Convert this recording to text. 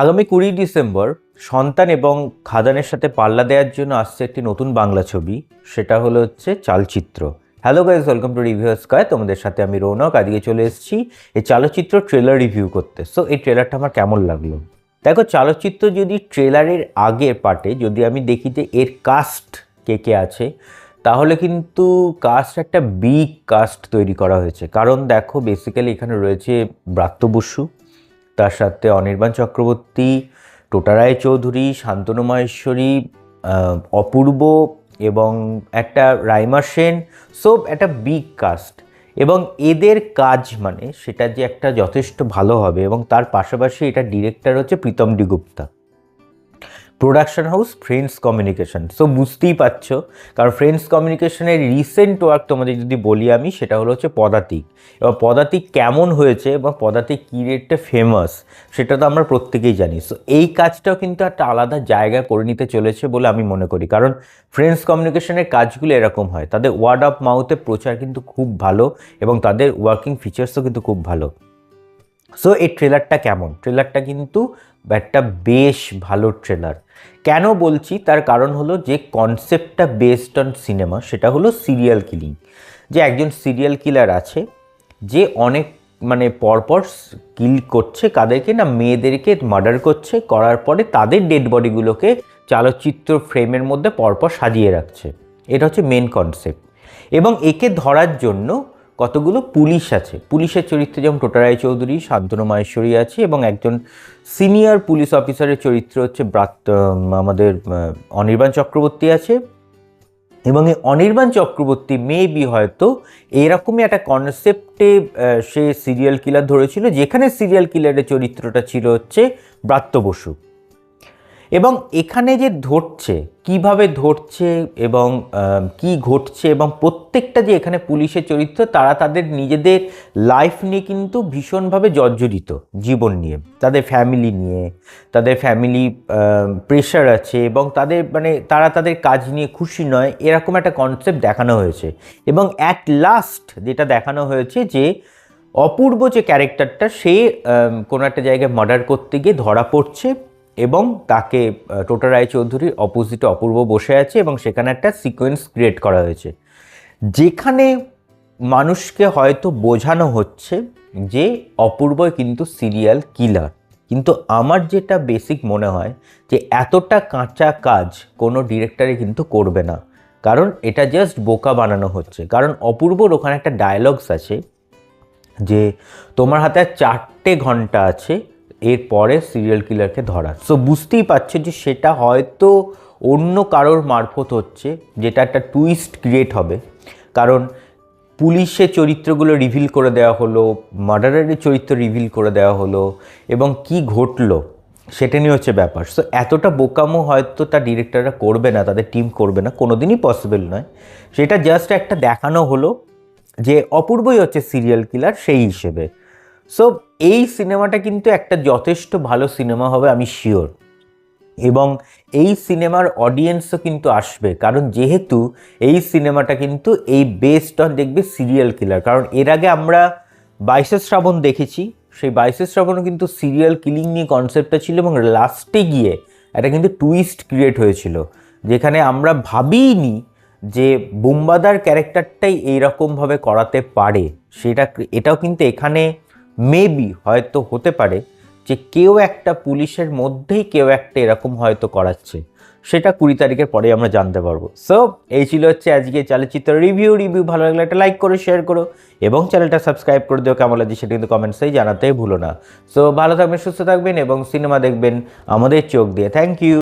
আগামী 20 ডিসেম্বর সন্তান এবং খাদানের সাথে পাল্লা দেওয়ার জন্য আসছে একটি নতুন বাংলা ছবি, সেটা হচ্ছে Chalchitro. Hello guys, welcome to Review Sky. তোমাদের সাথে আমি রৌনক। আজকে চলে এসেছি এই চালচিত্র ট্রেলার রিভিউ করতে। সো এই ট্রেলারটা আমার কেমন লাগলো দেখো। চালচিত্র যদি ট্রেলারের আগের পার্টে যদি আমি দেখি যে এর কাস্ট কে কে আছে, তাহলে কিন্তু কাস্ট একটা বিগ কাস্ট তৈরি করা হয়েছে। কারণ দেখো, বেসিক্যালি এখানে রয়েছে ব্রাত্য বসু, তার সাথে অনির্বাণ চক্রবর্তী, টোটা রায়চৌধুরী, শান্তনু মাহেশ্বরী, অপূর্ব এবং একটা রাইমা সেন। সো একটা বিগ কাস্ট, এবং এদের কাজ মানে সেটা যে একটা যথেষ্ট ভালো হবে। এবং তার পাশাপাশি এটা ডিরেক্টর হচ্ছে Pritam D Gupta, production house friends communication. So বুঝতেই পারছো, কারণ ফ্রেন্ডস কমিউনিকেশনের রিসেন্ট ওয়ার্ক তোমাদের যদি বলি আমি, সেটা হচ্ছে পদাতিক। এবার পদাতিক কেমন হয়েছে এবং পদাতিক কী রেটে ফেমাস, সেটা তো আমরা প্রত্যেকেই জানি। সো এই কাজটাও কিন্তু একটা আলাদা জায়গা করে নিতে চলেছে বলে আমি মনে করি। কারণ ফ্রেন্ডস কমিউনিকেশনের কাজগুলো এরকম হয়, তাদের ওয়ার্ড অফ মাউথে প্রচার কিন্তু খুব ভালো এবং তাদের ওয়ার্কিং ফিচার্সও কিন্তু খুব ভালো। সো এই ট্রেলারটা কেমন? ট্রেলারটা কিন্তু একটা বেশ ভালো ট্রেলার। কেন বলছি তার কারণ হলো যে কনসেপ্টটা বেসড অন সিনেমা, সেটা হলো সিরিয়াল কিলিং। যে একজন সিরিয়াল কিলার আছে, যে অনেক পরপর কিল করছে, কাদেরকে না, মেয়েদেরকে মার্ডার করছে, করার পরে তাদের ডেড বডিগুলোকে চালচিত্র ফ্রেমের মধ্যে পরপর সাজিয়ে রাখছে। এটা হচ্ছে মেন কনসেপ্ট। এবং একে ধরার জন্য কতগুলো পুলিশ আছে। পুলিশের চরিত্রে যেমন টোটা রায়চৌধুরী, শান্তনু মাহেশ্বরী আছে, এবং একজন সিনিয়র পুলিশ অফিসারের চরিত্র হচ্ছে আমাদের অনির্বাণ চক্রবর্তী আছে। এবং এই অনির্বাণ চক্রবর্তী মেবি হয়তো এরকমই একটা কনসেপ্টে সে সিরিয়াল কিলার ধরেছিল, যেখানে সিরিয়াল কিলারের চরিত্রটা ছিল হচ্ছে ব্রাত্য বসু। এবং এখানে যে ধরছে, কিভাবে ধরছে এবং কি ঘটছে, এবং প্রত্যেকটা যে এখানে পুলিশের চরিত্র, তারা তাদের নিজেদের লাইফ নিয়ে কিন্তু ভীষণভাবে জর্জরিত, জীবন নিয়ে, তাদের ফ্যামিলি নিয়ে, তাদের ফ্যামিলি প্রেশার আছে, এবং তাদের তারা তাদের কাজ নিয়ে খুশি নয়, এরকম একটা কনসেপ্ট দেখানো হয়েছে। এবং অ্যাট লাস্ট যেটা দেখানো হয়েছে যে অপূর্ব যে ক্যারেক্টারটা, সে কোনো একটা জায়গায় মার্ডার করতে গিয়ে ধরা পড়ছে, এবং তাকে টোটা রায়চৌধুরীর অপোজিটে অপূর্ব বসে আছে, এবং সেখানে একটা সিকোয়েন্স ক্রিয়েট করা হয়েছে, যেখানে মানুষকে হয়তো বোঝানো হচ্ছে যে অপূর্বই কিন্তু সিরিয়াল কিলার। কিন্তু আমার যেটা বেসিক মনে হয় যে এতটা কাঁচা কাজ কোনো ডিরেক্টরে কিন্তু করবে না, কারণ এটা জাস্ট বোকা বানানো হচ্ছে। কারণ অপূর্বর ওখানে একটা ডায়লগস আছে যে তোমার হাতে 4টে ঘন্টা আছে এরপরে সিরিয়াল কিলারকে ধরা। সো বুঝতেই পারছো যে সেটা হয়তো অন্য কারোর মারফত হচ্ছে, যেটা একটা টুইস্ট ক্রিয়েট হবে। কারণ পুলিশের চরিত্রগুলো রিভিল করে দেওয়া হলো, মার্ডারের চরিত্র রিভিল করে দেওয়া হলো, এবং কি ঘটলো সেটা নিয়ে হচ্ছে ব্যাপার। সো এতটা বোকামো হয়তো তার ডিরেক্টররা করবে না, তাদের টিম করবে না, কোনোদিনই পসিবল নয়। সেটা জাস্ট একটা দেখানো হলো যে অপূর্বই হচ্ছে সিরিয়াল কিলার সেই হিসেবে। সো এই সিনেমাটা কিন্তু একটা যথেষ্ট ভালো সিনেমা হবে, আমি শিওর। এবং এই সিনেমার অডিয়েন্সও কিন্তু আসবে, কারণ যেহেতু এই সিনেমাটা কিন্তু এই বেসড অন দেখবে সিরিয়াল কিলার। কারণ এর আগে আমরা 22শে শ্রাবণ দেখেছি, সেই 22শে শ্রাবণও কিন্তু সিরিয়াল কিলিং নিয়ে কনসেপ্টটা ছিল, এবং লাস্টে গিয়ে একটা কিন্তু টুইস্ট ক্রিয়েট হয়েছিল, যেখানে আমরা ভাবিনি যে বুম্বাদার ক্যারেক্টারটাই এইরকমভাবে করাতে পারে। এটাও কিন্তু এখানে মেবি হয়তো হতে পারে যে কেউ একটা পুলিশের মধ্যেই কেউ একটা এরকম হয়তো করাচ্ছে। সেটা 20 তারিখের পরে আমরা জানতে পারবো। সো এই ছিল হচ্ছে আজকে চালচিত্র রিভিউ। ভালো লাগলে একটা লাইক করো, শেয়ার করো, এবং চ্যানেলটা সাবস্ক্রাইব করে দিও। কেমন লাগছে সেটা কিন্তু কমেন্টসেই জানাতে ভুলো না। সো ভালো থাকবেন, সুস্থ থাকবেন, এবং সিনেমা দেখবেন আমাদের চোখ দিয়ে। Thank you.